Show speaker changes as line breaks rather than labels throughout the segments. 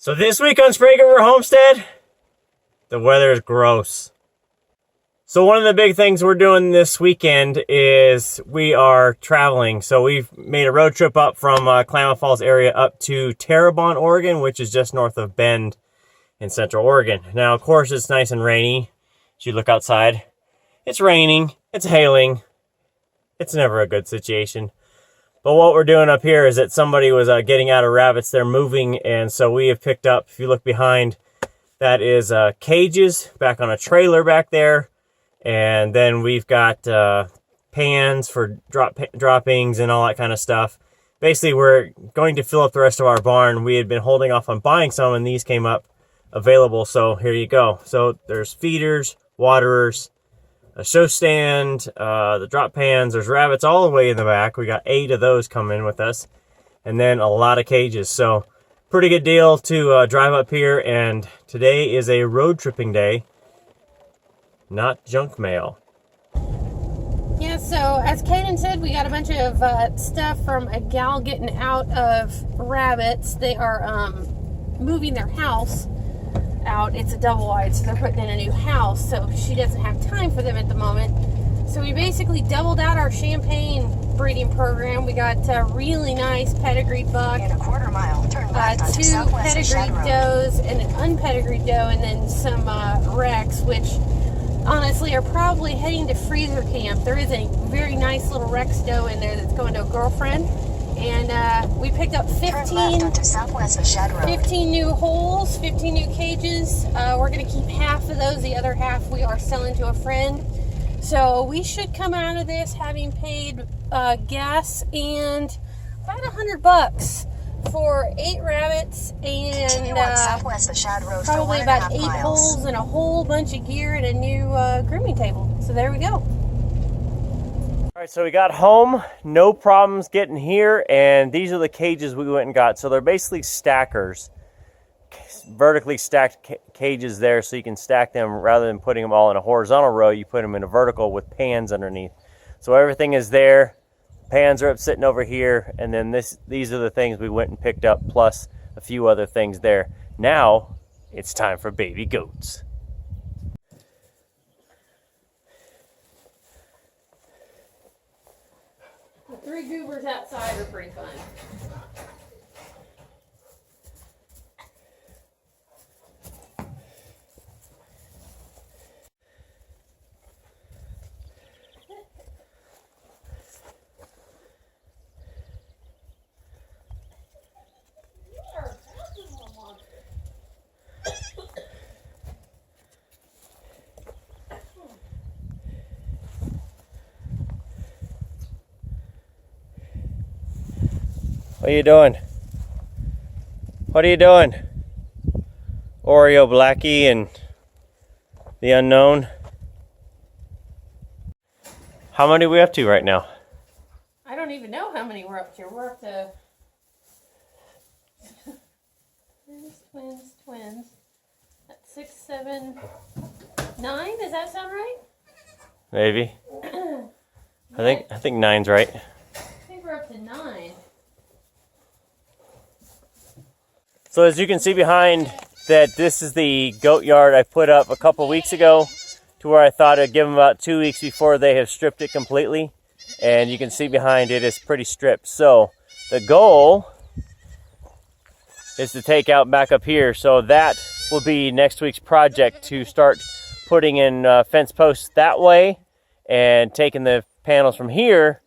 So this week on Sprague over Homestead, the weather is gross. So one of the big things we're doing this weekend is we are traveling. So we've made a road trip up from Klamath Falls area up to Terrebonne, Oregon, which is just north of Bend in Central Oregon. Now, of course, it's nice and rainy. As you look outside, it's raining, it's hailing. It's never a good situation. But what we're doing up here is that somebody was getting out of rabbits. They're moving, and so we have picked up, if you look behind, that is cages back on a trailer back there. And then we've got pans for droppings and all that kind of stuff. Basically, we're going to fill up the rest of our barn. We had been holding off on buying some, and these came up available, so here you go. So there's feeders, waterers, a show stand, the drop pans, there's rabbits all the way in the back. We got 8 of those coming with us, and then a lot of cages. So pretty good deal to drive up here, and today is a road tripping day, not junk mail.
Yeah, so as Kaden said, we got a bunch of stuff from a gal getting out of rabbits. They are moving their house out. It's a double wide, so they're putting in a new house, so she doesn't have time for them at the moment. So we basically doubled out our champagne breeding program. We got a really nice pedigreed buck,
In a quarter mile, turn left onto
2
Southwest
pedigreed
Shad Road.
does and an unpedigreed doe, and then some Rex, which honestly are probably heading to freezer camp. There is a very nice little Rex doe in there that's going to a girlfriend. And we picked up
Turn left onto Southwest Shad Road.
15 new holes, 15 new cages. We're going to keep half of those. The other half we are selling to a friend. So we should come out of this having paid gas and about $100 for 8 rabbits and
Continue on Southwest of Shad Road for
probably
1.5
about 8
miles.
holes and a whole bunch of gear and a new grooming table. So there we go.
All right, so we got home, no problems getting here, and these are the cages we went and got. So they're basically stackers, vertically stacked cages there, so you can stack them rather than putting them all in a horizontal row. You put them in a vertical with pans underneath. So everything is there. Pans are up sitting over here, and then these are the things we went and picked up, plus a few other things there. Now it's time for baby goats.
The 3 goobers outside are pretty fun.
What are you doing? What are you doing? Oreo Blackie and the unknown. How many are we up to right now?
I don't even know how many we're up to. We're up to twins. That's 6, 7, 9. Does that sound right?
Maybe. I think 9's right.
I think we're up to 9.
So as you can see behind that, this is the goat yard I put up a couple weeks ago, to where I thought I'd give them about 2 weeks before they have stripped it completely. And you can see behind it is pretty stripped. So the goal is to take out back up here. So that will be next week's project, to start putting in fence posts that way and taking the panels from here,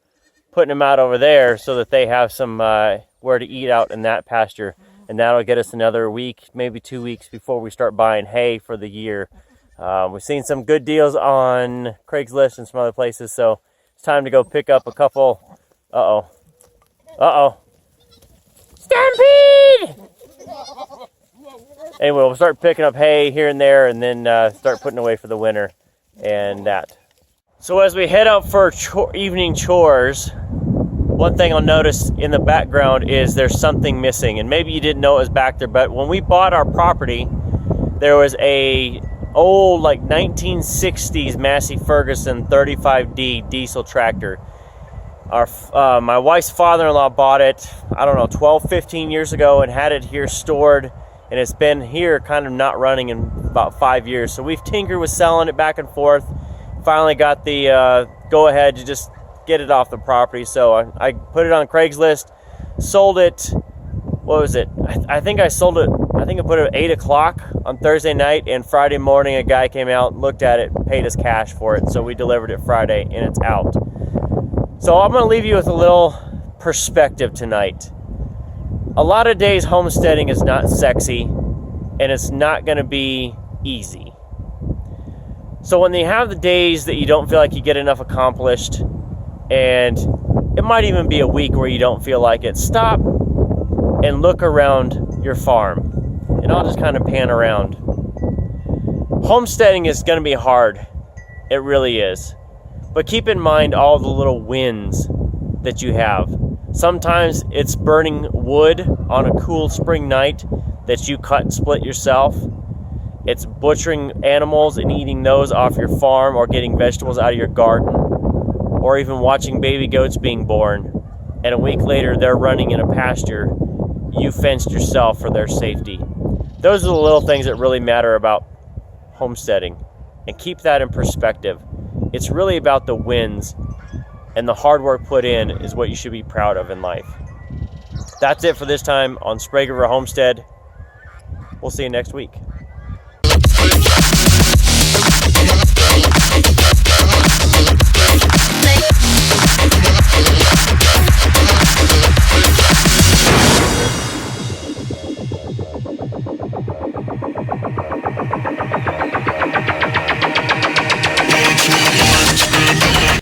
putting them out over there so that they have some where to eat out in that pasture. And that'll get us another week, maybe 2 weeks before we start buying hay for the year. We've seen some good deals on Craigslist and some other places, so it's time to go pick up a couple. Stampede! Anyway, we'll start picking up hay here and there, and then start putting away for the winter and that. So as we head out for evening chores, one thing I'll notice in the background is there's something missing, and maybe you didn't know it was back there, but when we bought our property, there was a old, like 1960s Massey Ferguson 35D diesel tractor. My wife's father-in-law bought it, I don't know, 12, 15 years ago, and had it here stored and it's been here kind of not running in about 5 years. So we've tinkered with selling it back and forth. Finally got the go-ahead to just get it off the property. So I put it on Craigslist, sold it. What was it? I think I sold it. I think I put it at 8 o'clock on Thursday night, and Friday morning a guy came out, looked at it, paid us cash for it. So we delivered it Friday, and it's out. So I'm going to leave you with a little perspective tonight. A lot of days homesteading is not sexy, and it's not going to be easy. So when you have the days that you don't feel like you get enough accomplished, and it might even be a week where you don't feel like it, stop and look around your farm. And I'll just kind of pan around. Homesteading is going to be hard. It really is. But keep in mind all the little wins that you have. Sometimes it's burning wood on a cool spring night that you cut and split yourself. It's butchering animals and eating those off your farm, or getting vegetables out of your garden, or even watching baby goats being born. And a week later, they're running in a pasture you fenced yourself for their safety. Those are the little things that really matter about homesteading. And keep that in perspective. It's really about the wins, and the hard work put in is what you should be proud of in life. That's it for this time on Sprague Homestead. We'll see you next week.